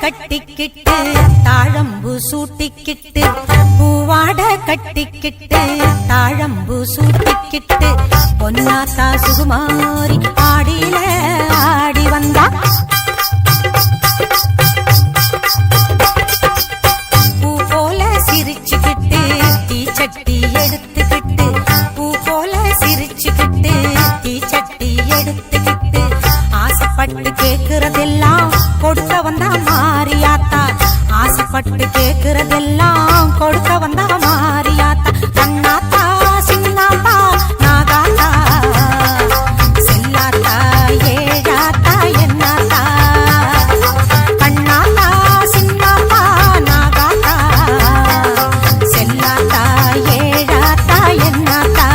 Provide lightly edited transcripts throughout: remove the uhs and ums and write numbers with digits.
கட்டிக்கிட்டு தாழம்பு சூட்டிக்கிட்டு பூவாட கட்டிக்கிட்டு தாழம்பு சூட்டிக்கிட்டு பொன்னாத்தா சுகுமாரி ஆடியில ஆடி வந்தா பூ போல சிரிச்சுக்கிட்டு தீச்சட்டி எடுத்துக்கிட்டு பூ போல சிரிச்சுக்கிட்டு தீச்சட்டி எடுத்துக்கிட்டு ஆசைப்பட்டு கேக்குறதெல்லாம் கொடுக்க வந்தா மாரியாத்தா ஆசைப்பட்டு கேக்குறதெல்லாம் கொடுக்க வந்தா மாரியாத்தா கண்ணாத்தா சின்னாத்தா நாகாத்தா செல்லாத்தா ஏழாத்தா என்னாத்தா கண்ணாத்தா சின்னாத்தா நாகாத்தா செல்லாத்தா ஏழாத்தா என்னாத்தா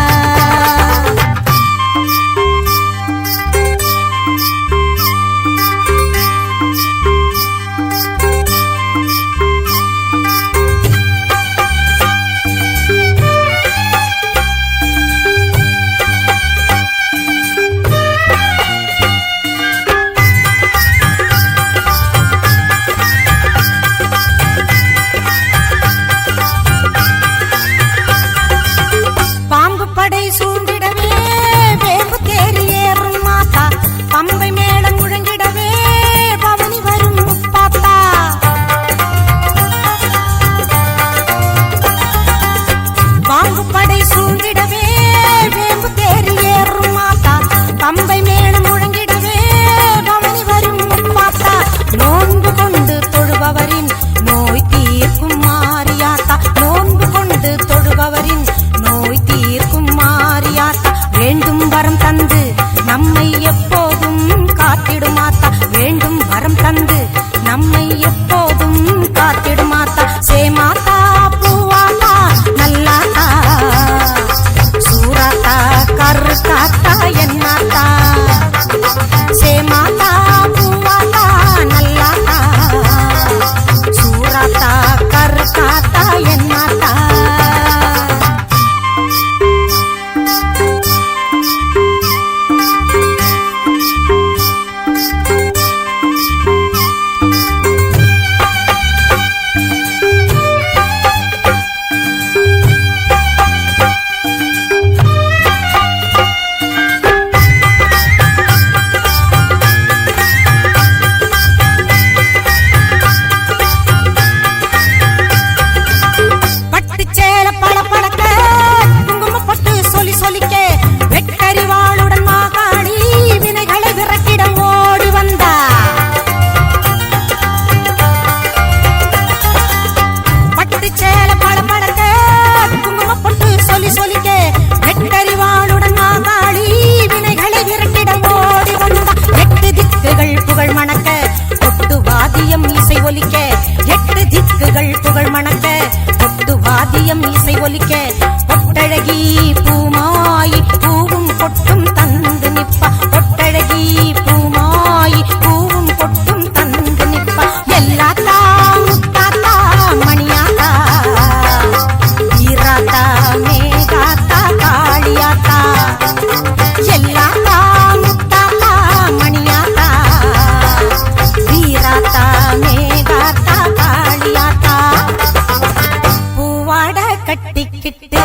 கட்டிக்கிட்டு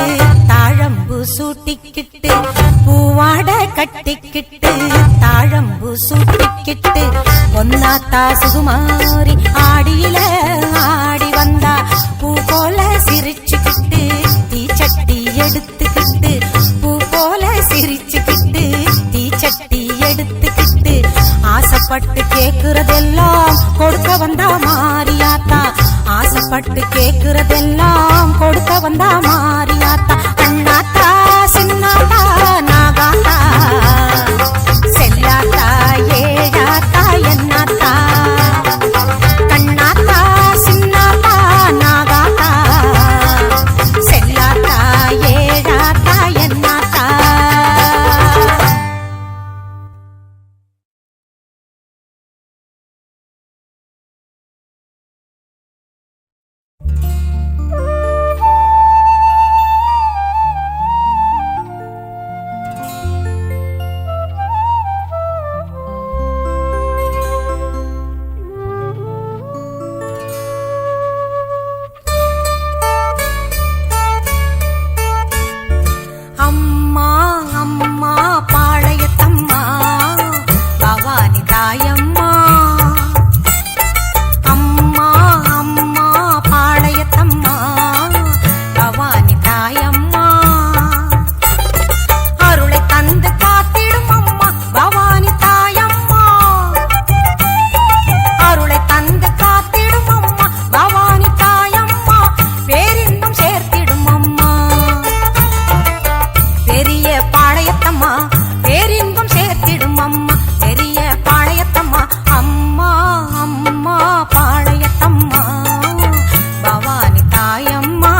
தாழம்பு சூட்டிக்கிட்டு பூவாட கட்டிக்கிட்டு தாழம்பு சூட்டிக்கிட்டு பொன்னாத்தா சுகுமாரி ஆடியில ஆடி வந்தா பூ போல சிரிச்சுக்கிட்டு தீச்சட்டி எடுத்துக்கிட்டு பூ போல சிரிச்சுக்கிட்டு தீச்சட்டி எடுத்துக்கிட்டு ஆசைப்பட்டு கேக்குறதெல்லாம் கொடுக்க வந்தா மாரியாத்தா ஆசைப்பட்டு கேக்குறதெல்லாம் கொடுக்க வந்தா மாரியாத்தா கண்ணாத்தா சின்னாத்தா நாகாத்தா செல்லாத்தா ஏழாத்தா என்னாத்தா கண்ணாத்தா சின்னாத்தா நாகாத்தா செல்லாத்தா ஏழாத்தா என்னாத்தா அம்மா பெரிய பாளையத்தம்மா அம்மா அம்மா பாளையத்தம்மா பவானி தாயம்மா.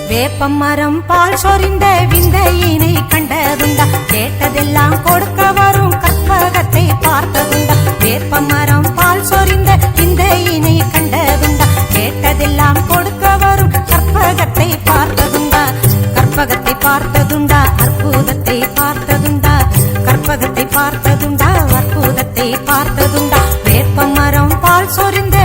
வேப்பமரம் பால் சொரிந்த விந்தையினை கண்டதுண்டா? கேட்டதெல்லாம் கொடுக்க வரும் கற்பகத்தை பார்த்ததுண்டா? வேப்பமரம் பால் சொரிந்த விந்தையினை கண்டதுண்டா? கேட்டதெல்லாம் கொடுக்க வரும் கற்பகத்தை பார்த்ததுண்டா? கற்பகத்தை பார்த்ததுண்டா? அற்புதத்தை பார்த்ததுண்டா? கற்பகத்தை பார்த்ததுண்டா? அற்புதத்தை பார்த்ததுண்டா? வேப்பமரம் பால் சொரிந்த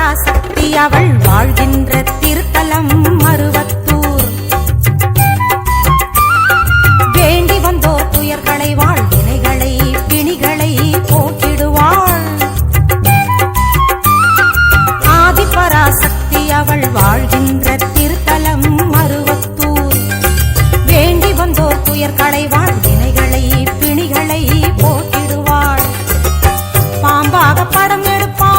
பராசக்தி அவள் வாழ்கின்ற திருத்தலம் மருவத்தூர். வேண்டி வந்தோர் துயர்களை வாழ்வினைகளை பிணிகளை போக்கிடுவாள். ஆதி பராசக்தி அவள் வாழ்கின்ற திருத்தலம் மருவத்தூர். வேண்டி வந்தோர் துயர்களை வாழ்வினைகளை பிணிகளை போக்கிடுவாள். பாம்பாக படம் எடுப்பாள்,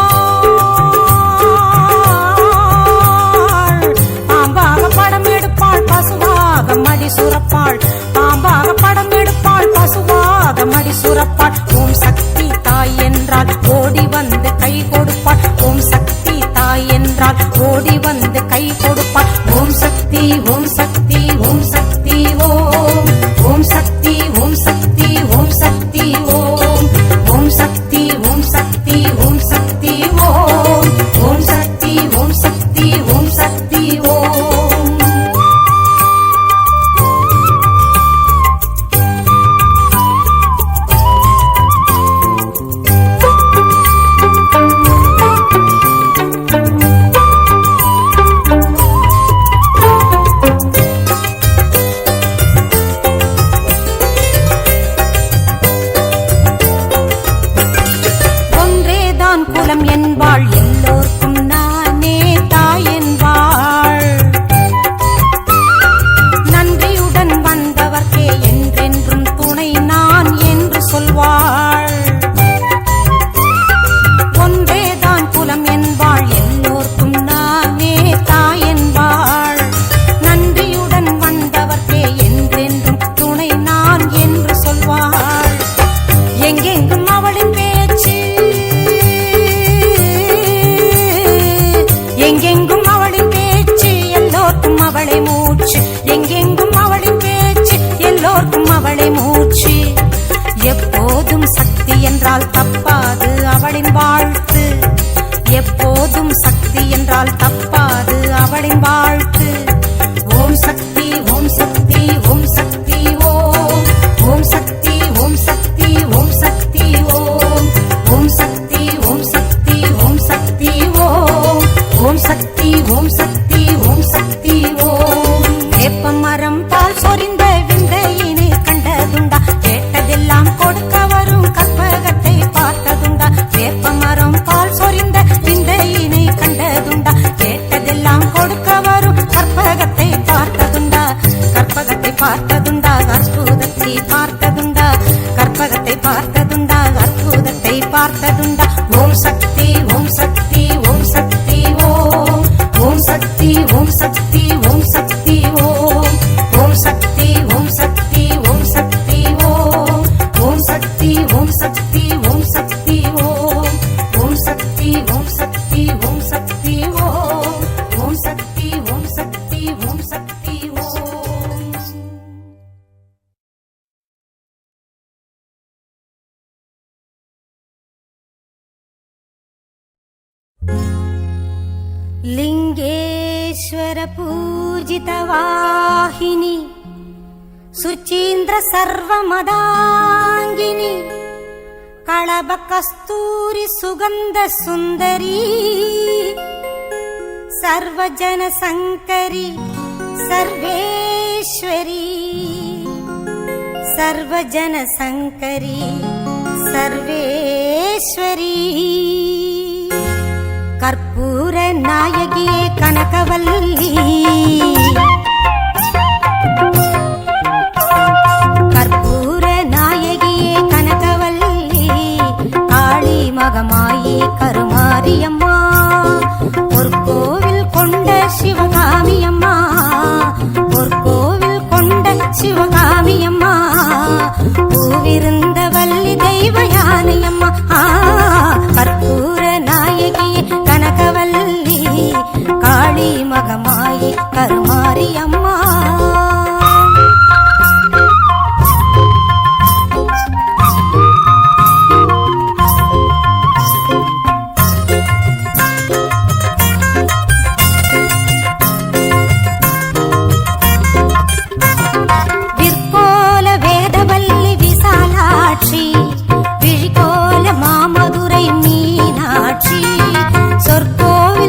பாம்பாக படம் எடுப்பாள், பசுவாக மடி சுரப்பாள். பாம்பாக படம் எடுப்பாள், பசுவாக மடி சுரப்பாள். ஓம் சக்தி தாய் என்றால் ஓடி வந்து கை கொடுப்பாள். ஓம் சக்தி தாய் என்றால் ஓடி வந்து கை கொடுப்பாள். ஓம் சக்தி ஓம் சக்தி ஓம் சக்தி ஓம். ஓம் சக்தி ஓம் சக்தி ஓம் சக்தி ஓம். ஓம் சக்தி ஓம் சக்தி ஓம் சக்தி ஓம். ஓம் சக்தி ஓம் சக்தி ஓம் சக்தி ஓம். ஒன்றேதான் குலம் என்பாள், எல்லோர்க்கும் நானே தாய் என்பாள். நன்றியுடன் வந்தவர்க்கே என்றென்றும் துணை நான் என்று சொல்வாள். ஒன்றேதான் குலம் என்பாள், எல்லோர்க்கும் நானே தாய் என்பாள். நன்றியுடன் வந்தவர்க்கே என்றென்றும் துணை நான் என்று சொல்வாள். எங்கெங்கும் அவளின் பேச்சு, எங்கெங்கும் அவளின் பேச்சு, எல்லோர்க்கும் அவளை மூச்சு. எங்கெங்கும் அவளின் பேச்சு, எல்லோர்க்கும் அவளை மூச்சு. எப்போதும் சக்தி என்றால் தப்பாது அவளின் வாழ்த்து. எப்போதும் சக்தி என்றால் தப்பாது அவளின் வாழ்த்து. ஓம் சக்தி ஓம் சக்தி ஓம் சக்தி ஓம். ஓம் சக்தி ஓம் சக்தி ஓம் சக்தி ஓம். ஓம் சக்தி ஓம் சக்தி ஓம் சக்தி ஓம். ஓம் சக்தி ஓம் சக்தி ஓம் சக்தி ஓம். வேப்பமரம் பால் சொரிந்த விந்தையினை கண்டதுண்டா? கேட்டதெல்லாம் கொடுக்க வரும் கற்பகத்தை பார்த்ததுண்டா? வேப்பமரம் பால் சொரிந்த விந்தையினை கண்டதுண்டா? கேட்டதெல்லாம் கொடுக்க வரும் கற்பகத்தை பார்த்ததுண்டா? கற்பகத்தை பார்த்ததுண்டா? அற்புதத்தை பார்த்ததுண்டா? கற்பகத்தை பார்த்ததுண்டா? அற்புதத்தை பார்த்ததுண்டா? ஓம் சக்தி ஓம் சக்தி ஓம் சக்தி ஓம். ஓம் சக்தி ஓம் சக்தி ஓம் சக்தி ஓம். ஓம் சக்தி ஓம் சக்தி ஓம் சக்தி ஓம். ஓம் சக்தி ஓம் சக்தி ஓம் சக்தி ஓம். ஓம் சக்தி ஓம் சக்தி ஓம் சக்தி ஓம். ஓம் சக்தி ஓம் சக்தி ஓம் சக்தி ஓம். लिंगेश्वर पूजित वाहिनी सुचीन्द्र सर्वमदांगिनी कळभ कस्तूरी सुगंध सुंदरी सर्वजन संकरी सर्वेश्वरी सर्वजन संकरी सर्वेश्वरी कर्पूर नायगिये कनकवल्ली कर्पूर नायगिये कनकवल्ली काली मगमायी करुमारियम्मा பொற்கோவில் கொண்ட சிவகாமியம்மா பொற்கோவில் கொண்ட சிவகாமியம்மா பூவிருந்த வள்ளி தெய்வ யானையம்மா கற்பூர நாயகியே கனகவல்லி காளி மகமாயி கருமாரியம்மா சொற்கோவில்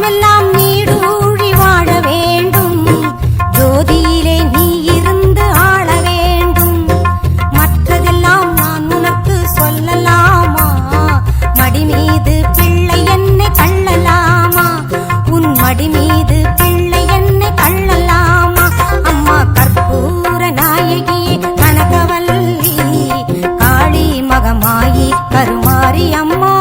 காலமெல்லாம் நீடூழி வாழ வேண்டும். ஜோதியிலே நீ இருந்து ஆள வேண்டும். மற்றதெல்லாம் நான் உனக்கு சொல்லலாமா? மடி மீது பிள்ளை என்னை தள்ளலாமா? உன் மடி மீது பிள்ளை என்னை தள்ளலாமா? அம்மா கற்பூர நாயகியே கனகவல்லி, காளி மகமாயி கருமாரி அம்மா.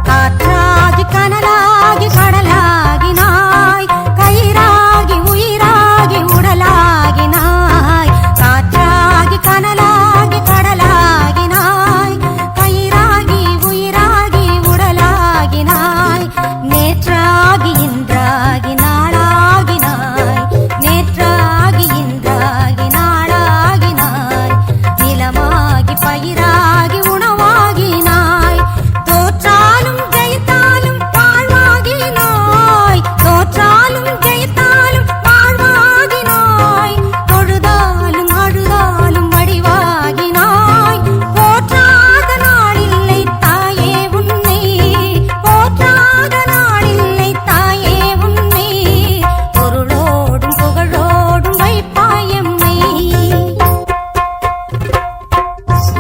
காற்றாகி கனலாகி கடலாகினாய், கயிறாகி உயிராகி உடலாகினாய். காற்றாகி கனலாகி கடலாகினாய், கயிறாகி உயிராகி உடலாகினாய். நேற்றாகி இன்றாகி நாளாகினாய், நேற்றாகி இன்றாகி நாளாகினாய். நிலமாகி பயிராகி உணவாகினாய். தோற்றாலும் ஜெயித்தாலும் வாழ்வாகினாய், தோற்றாலும் ஜெயித்தாலும் வாழ்வாகினாய். தொழுதாலும் அழுதாலும் வடிவாகினாய். போற்றாத நாளில்லை தாயே உன்னை, போற்றாத நாளில்லை தாயே உன்னை. பொருளோடும் புகழோடும் வைப்பாயம்மை.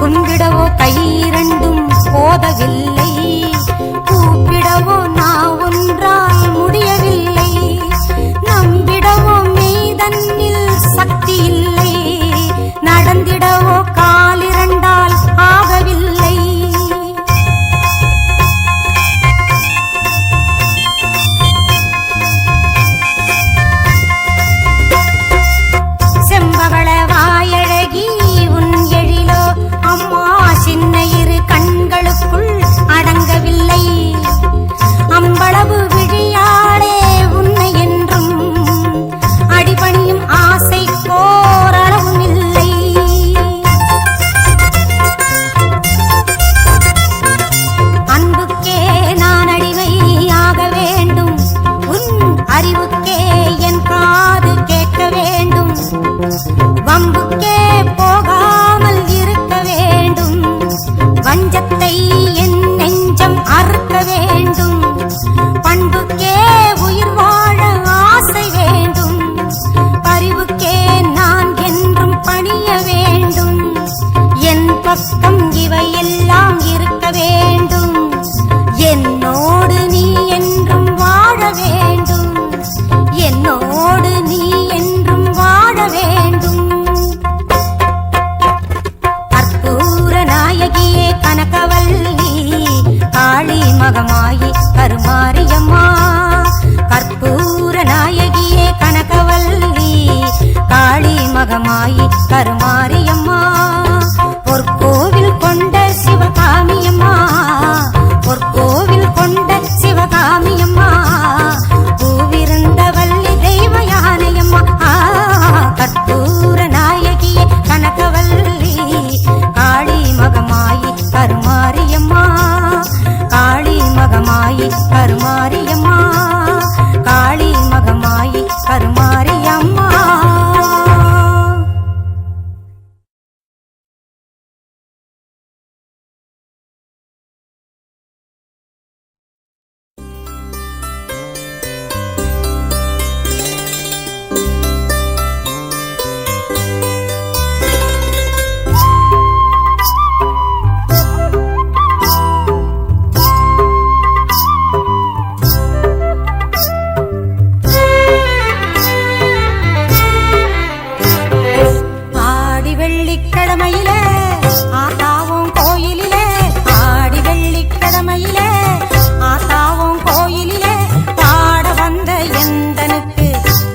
கும்பிடவோ கையிரண்டும் போதவில்லை, கூப்பிடவோ நான் ஒன்றால் முடியவில்லை. நம்பிடவோ மெய்தன்னில் சக்தி இல்லை, நடந்திடவோ காலிரண்டால் ஆகவில்லை. செம்பவள வாயழகி உன் எழிலோ அம்மா சின்ன இரு கண்களுக்குள் அடங்கவில்லை. அம்பளவு விழியாளே உன்னை என்றும் அடிபணியும் ஆசை கோரளவும் இல்லை. அன்புக்கே நான் அடிமையாக வேண்டும், உன் அறிவுக்கே என் காது கேட்க வேண்டும். வம்புக்கே போகாமல் இருக்க வேண்டும், வஞ்சத்தை என் நெஞ்சம் அறுக்க வேண்டும். பண்புக்கே உயிர் வாழ ஆசை வேண்டும், பரிவுக்கே நான் என்றும் பணிய வேண்டும். என் பக்கம் இவையெல்லாம் இருக்க வேண்டும், என்னோடு நீ என்றும் வாழ வேண்டும், என்னோடு நீ என்றும் வாழ வேண்டும். கற்பூர நாயகியே கனகவல்லி, காளி மகமாயி கருமாரியம்மா. கற்பூர நாயகியே கனகவல்லி, காளி மகமாயி கருமாரியம்மா. பொற்கோவில் கொண்ட சிவகாமியம்மா, பொற்கோவில் கொண்ட சிவகாமியம்மா. பூவிருந்த வள்ளி தெய்வ யானையம்மா. கற்பூர நாயகியே கனகவல்லி, காளி மகமாயி கருமாரியம்மா. காளி மகமாயி கருமாரியம்மா, காளி மகமாயி கருமாரியம்மா.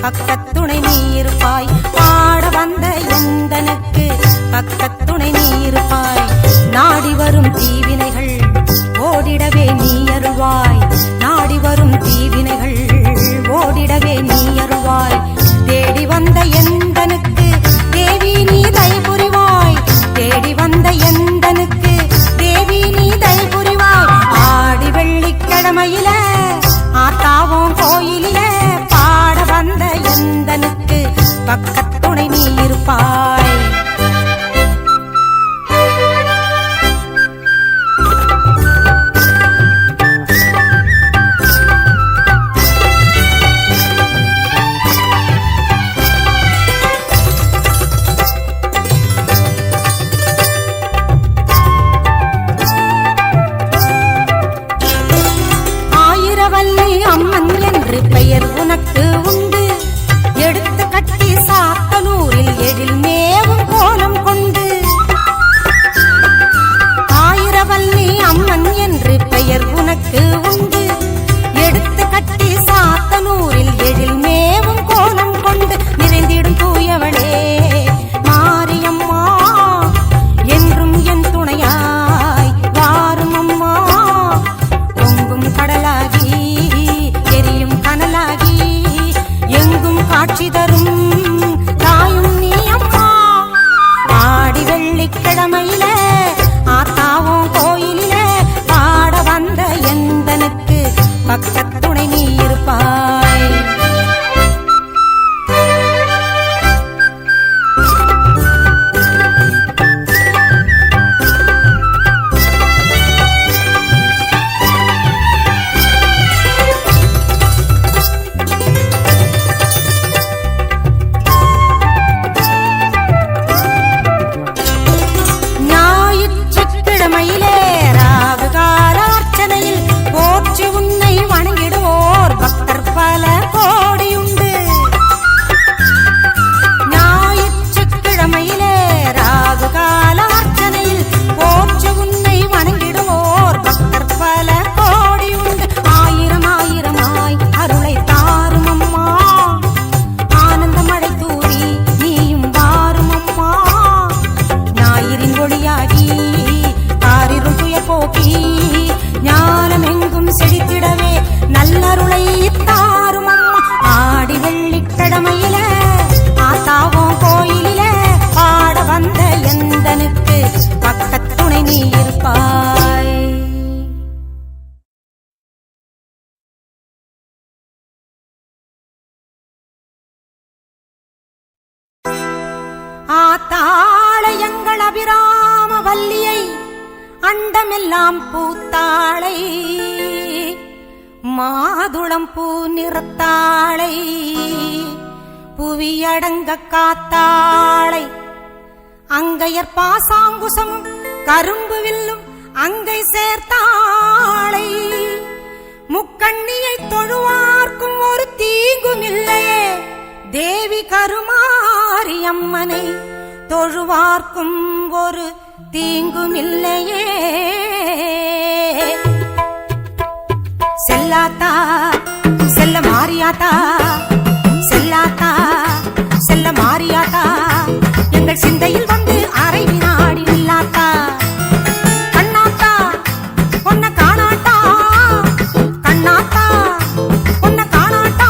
பக்கத்துணை நீ இருப்பாய், பாட வந்த எந்தனுக்கு பக்கத்துணை நீ இருப்பாய். நாடி வரும் தீவினைகள் ஓடிடவே நீ அருள்வாய், நாடி வரும் தீவினைகள் ஓடிடவே நீ அருள்வாய். தேடி வந்த எந்தனுக்கு தேவி நீ தயை புரிவாய், தேடி வந்த எந்தனுக்கு தேவி நீ தயை புரிவாய். ஆடி வெள்ளிக்கிழமையில ஆத்தாவும் கோயிலிலே பாட வந்த எந்தனுக்கு பக்கத்துணை நீ இருப்பாய். அம்மன் என்று பெயர் உனக்கு உண்டு. எடுத்து கட்டி சாத்தனூரில் எழில் மேவும் கோலம் கொண்டு. ஆயிரவல்லி அம்மன் என்று பெயர் உனக்கு உண்டு. எடுத்து கட்டி சாத்தனூரில் எழில் மேவும் கோலம் கொண்டு. நிறைந்திடும் தூயவளே மாரியம்மா என்றும் என் துணையாய் வாரும் அம்மா. பொங்கும் கடலாகி கனலாகி எங்கும் காட்சி தரும் தாயும் நீ அம்மா. ஆடி வெள்ளிக்கிழமையில ஆத்தாவும் கோயிலில பாட வந்த எந்தனுக்கு பக்கத்துணை நீ இருப்பாய். ஞானமெங்கும் செழித்திடவே நல்லருளை தாரும் அம்மா. ஆடி வெள்ளிக்கிழமையில ஆத்தாவும் கோயிலில பாட வந்த எந்தனுக்கு பக்கத்துணை நீ இருப்பாய். ஆத்தாள எங்கள் அபிராம வல்லியை அண்டமெல்லாம் பூத்தாளை மாதுளம் பூ நிறத்தாளை புவியடங்க காத்தாளை அங்கையர் பாசாங்குசமும் கரும்பு வில்லும் அங்கை சேர்த்தாளை முக்கண்ணியை தொழுவார்க்கும் ஒரு தீங்கும் இல்லையே தேவி கருமாரி அம்மனை தொழுவார்க்கும் ஒரு தீங்கும் இல்லையே. செல்லாத்தா செல்ல மாரியாத்தா செல்லாத்தா செல்ல மாரியாத்தா எங்கள் சிந்தையில் வந்து அரை வினாடி நில்லாத்தா. கண்ணாத்தா பொன்ன காணாட்டா கண்ணாத்தா பொன்ன காணாட்டா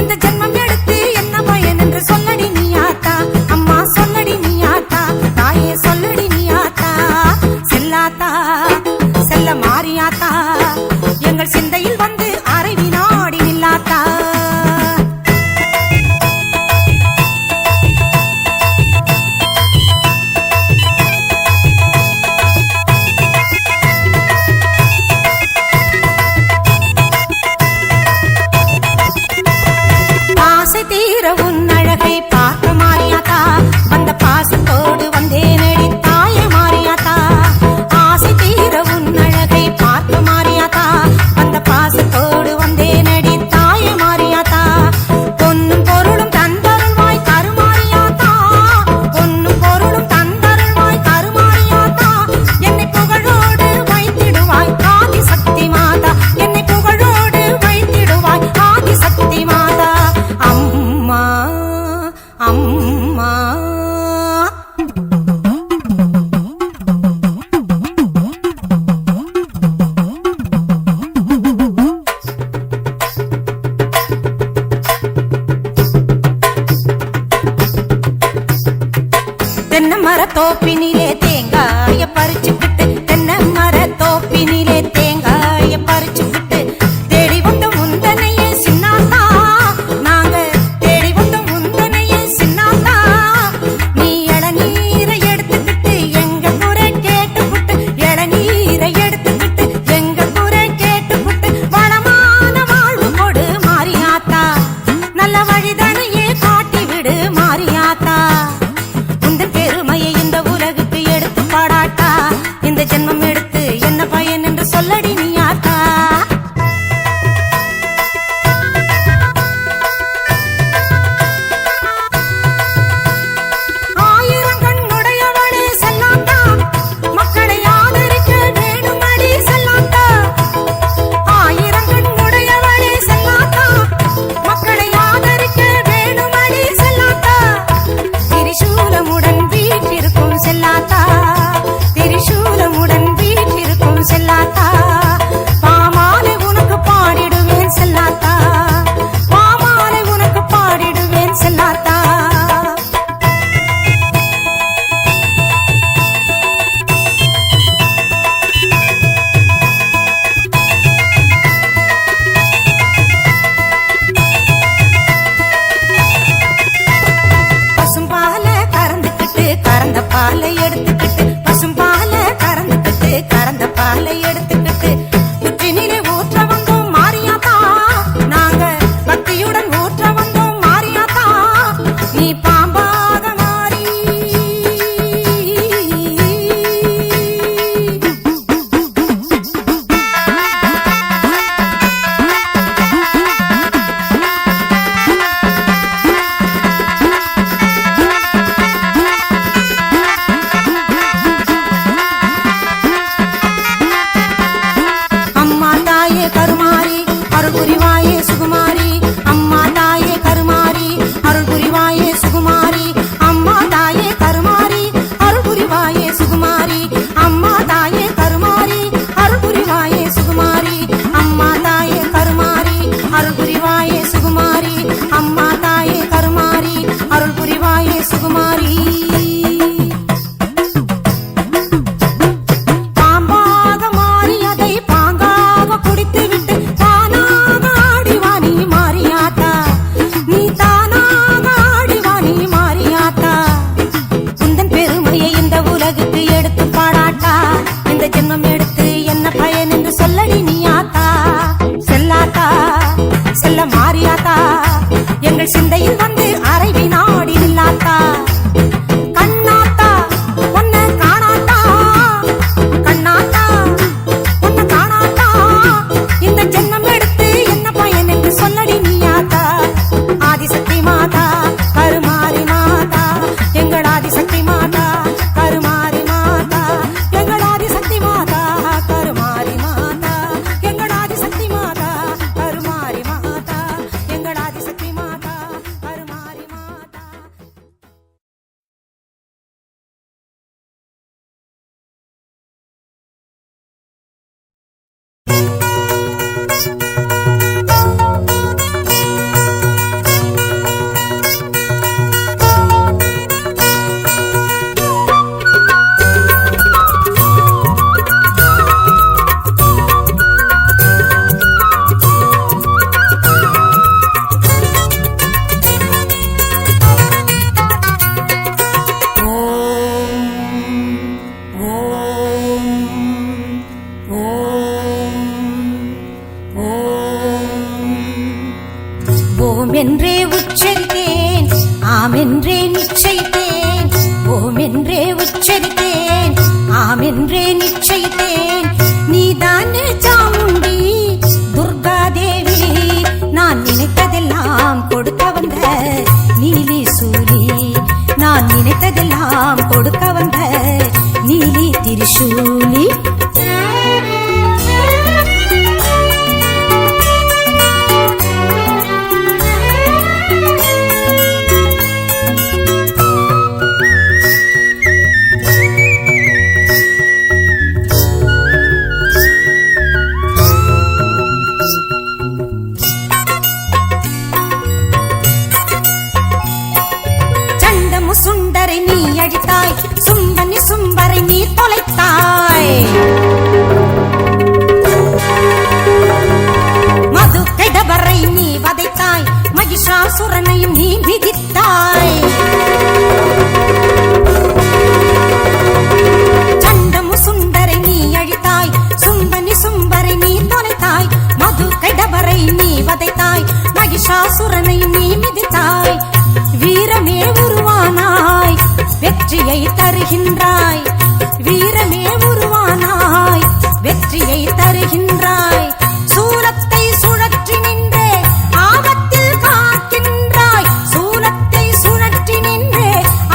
இந்த ஜென்மம் எடுத்து என்ன பயன் என்று சொல்லடி நீயாத்தா. அம்மா சொல்லடி நீயாத்தா தாயே சொல்லடி நீயாத்தா. செல்லாத்தா செல்ல மாரியாத்தா எங்கள் சிந்தையில் வந்து அரை வினாடி நில்லாத்தா. ஆசை தீர உன் அழகை பார்க்க மாரியாத்தா வந்த பாசத்தோடு வந்தேனடி தாயே மாரியாத்தா. ஆசை தீர உன் அழகை பார்க்க மாரியாத்தா வந்த பாசத்தோடு வந்தேனடி தாயே மாரியாத்தா. பொன்னும் பொருளும் தந்தருள்வாய் கருமாரியாத்தா பொன்னும் பொருளும் தந்தருள்வாய் கருமாரியாத்தா. என்னை புகழோடு வைத்திடுவாய் ஆதி சக்தி மாதா. என்னை புகழோடு வைத்திடுவாய் ஆதி சக்தி மாதா. அம்மா அம்மா தென்னை மர தோப்பினிலே தேங்காய பறிச்சுக்கிட்டு தென்னை மர தோப்பினிலே தேங்காய பறிச்சுக்கிட்டு தேடி வந்த எங்கள் சிந்தையில் வந்து அரை வினாடி நில்லாத்தா. கண்ணாத்தா உன்னை காணாத்தா, கண்ணாத்தா உன்னை காணாத்தா, இந்த ஜென்மம் எடுத்து என்ன பயன் என்று சொல்லடி நீயாத்தா. ஆதிசக்தி மாதா கருமாரி மாதா, எங்கள் ஆதிசக்தி மாதா கருமாரி மாதா, எங்கள் ஆதிசக்தி மாதா கருமாரி மாதா, எங்கள் ஆதிசக்தி மாதா கருமாரி மாதா, எங்கள் ஆதிசக்தி மாதா கருமாரி மாதா. ஓம் என்றே உச்சரித்தேன், ஆம் என்றே நிச்சயித்தேன். ஓம் என்றே உச்சரித்தேன், ஆம் என்றே நிச்சயித்தேன். நீதானே சாமுண்டி துர்கா தேவி, நான் நினைத்ததெல்லாம் கொடுக்க வந்த நீலி சூலி, நான் நினைத்ததெல்லாம் கொடுக்க வந்த நீலி திரிசூலி. சுண்டரை நீ அழித்தாய், சும்பனி சும்பரை நீ தொலைத்தாய். மது கெடவரை நீ வதைத்தாய், மகிஷாசுரனையும் நீ விதித்தாய். சண்டமு சுண்டரை நீ அழித்தாய், சும்பனி சும்பரை நீ தொலைத்தாய். மது கெடவரை நீ வதைத்தாய், மகிஷாசுரனையும் நீ மிதித்தாய். வீரமே உருவானாய், வெற்றியை தருகின்றாய். வீரமே உருவானாய், வெற்றியை தருகின்றாய். சூலத்தை சுழற்றி நின்றே ஆபத்தில் காக்கின்றாய், சூலத்தை சுழற்றி நின்றே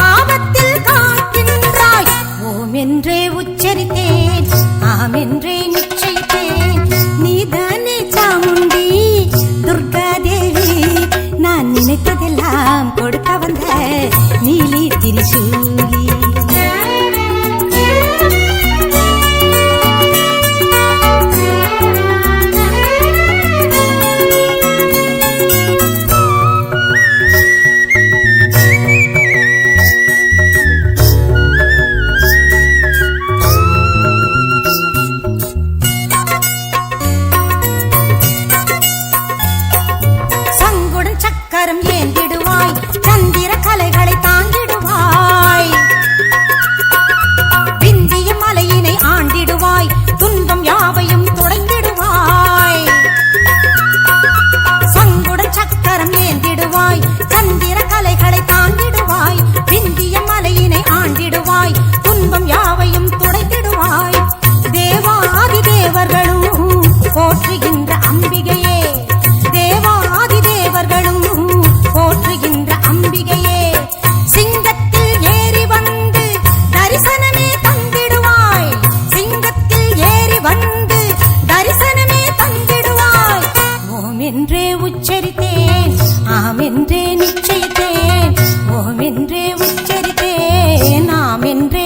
ஆபத்தில் காக்கின்றாய். ஓம் என்றே உச்சரித்தேன், ஆம் என்றே நிச்சயித்தேன். நீதானே சாமுண்டி துர்கா தேவி, நான் நினைத்ததெல்லாம் கொடுக்க வந்த நீலி திரிசூலி. சங்குடன் சக்கரம் ஏந்திடுவாய், சந்திர கலைகளை தாங்கிடுவாய். விந்திய மலையினை ஆண்டிடுவாய், துன்பம் யாவையும் துடைத்திடுவாய். சங்குடன் சக்கரம் ஏந்திடுவாய், சந்திர கலைகளை தாங்கிடுவாய். விந்திய மலையினை ஆண்டிடுவாய், துன்பம் யாவையும் துடைத்திடுவாய். தேவாதி தேவர்களும் போற்றுகின்ற அம்பிகையே, தேவாதி தேவர்களும் போற்றுகின்ற அம்பிகையே. சிங்கத்தில் ஏறி வந்து தரிசனமே தந்திடுவாய், சிங்கத்தில் ஏறி வந்து தரிசனமே தந்திடுவாய். ஓம் என்றே உச்சரித்தேன், ஆம் என்றே நிச்சயித்தேன். ஓம் என்றே உச்சரித்தேன், ஆம் என்றே